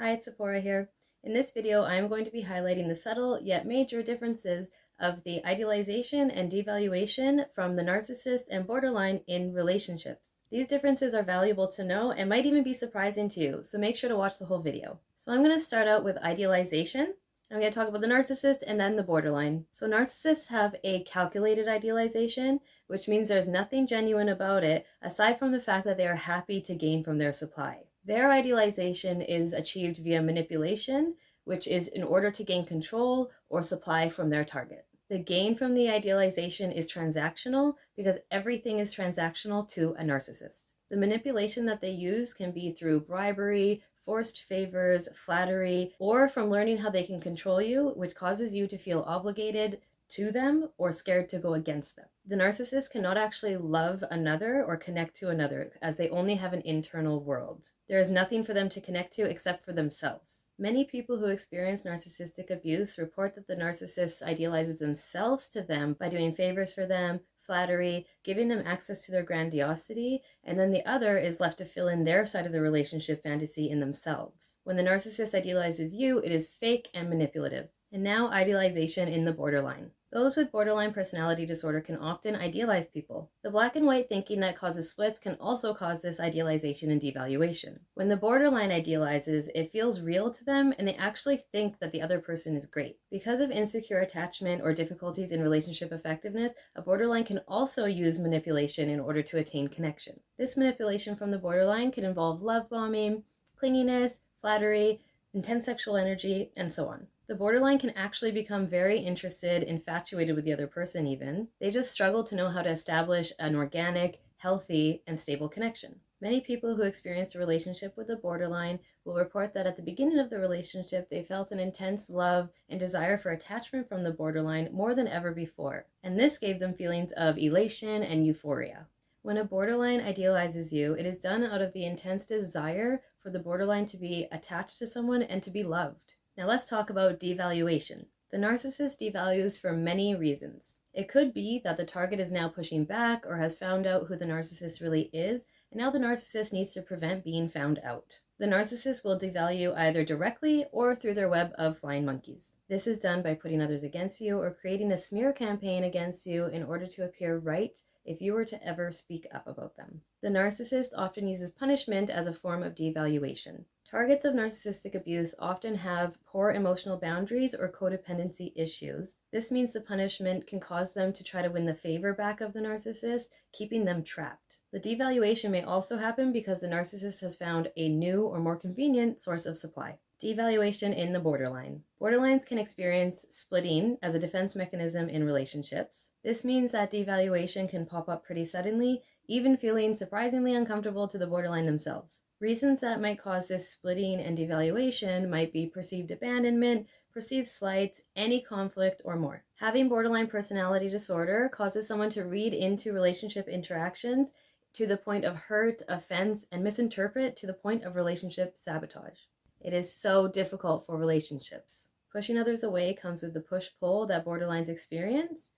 Hi, it's Tziporah here. In this video, I'm going to be highlighting the subtle yet major differences of the idealization and devaluation from the narcissist and borderline in relationships. These differences are valuable to know and might even be surprising to you, so make sure to watch the whole video. So I'm going to start out with idealization. I'm going to talk about the narcissist and then the borderline. So narcissists have a calculated idealization, which means there's nothing genuine about it aside from the fact that they are happy to gain from their supply. Their idealization is achieved via manipulation, which is in order to gain control or supply from their target. The gain from the idealization is transactional because everything is transactional to a narcissist. The manipulation that they use can be through bribery, forced favors, flattery, or from learning how they can control you, which causes you to feel obligated to them or scared to go against them. The narcissist cannot actually love another or connect to another, as they only have an internal world. There is nothing for them to connect to except for themselves. Many people who experience narcissistic abuse report that the narcissist idealizes themselves to them by doing favors for them, flattery, giving them access to their grandiosity, and then the other is left to fill in their side of the relationship fantasy in themselves. When the narcissist idealizes you, it is fake and manipulative. And now idealization in the borderline. Those with borderline personality disorder can often idealize people. The black and white thinking that causes splits can also cause this idealization and devaluation. When the borderline idealizes, it feels real to them and they actually think that the other person is great. Because of insecure attachment or difficulties in relationship effectiveness, a borderline can also use manipulation in order to attain connection. This manipulation from the borderline can involve love bombing, clinginess, flattery, intense sexual energy, and so on. The borderline can actually become very interested, infatuated with the other person even. They just struggle to know how to establish an organic, healthy, and stable connection. Many people who experience a relationship with a borderline will report that at the beginning of the relationship, they felt an intense love and desire for attachment from the borderline more than ever before. And this gave them feelings of elation and euphoria. When a borderline idealizes you, it is done out of the intense desire for the borderline to be attached to someone and to be loved. Now let's talk about devaluation. The narcissist devalues for many reasons. It could be that the target is now pushing back or has found out who the narcissist really is, and now the narcissist needs to prevent being found out. The narcissist will devalue either directly or through their web of flying monkeys. This is done by putting others against you or creating a smear campaign against you in order to appear right if you were to ever speak up about them. The narcissist often uses punishment as a form of devaluation. Targets of narcissistic abuse often have poor emotional boundaries or codependency issues. This means the punishment can cause them to try to win the favor back of the narcissist, keeping them trapped. The devaluation may also happen because the narcissist has found a new or more convenient source of supply. Devaluation in the borderline. Borderlines can experience splitting as a defense mechanism in relationships. This means that devaluation can pop up pretty suddenly, even feeling surprisingly uncomfortable to the borderline themselves. Reasons that might cause this splitting and devaluation might be perceived abandonment, perceived slights, any conflict, or more. Having borderline personality disorder causes someone to read into relationship interactions to the point of hurt, offense, and misinterpret to the point of relationship sabotage. It is so difficult for relationships. Pushing others away comes with the push-pull that borderlines experience,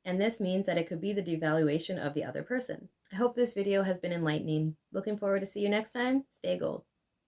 and this means that it could be the devaluation of the other person. I hope this video has been enlightening. Looking forward to see you next time. Stay gold.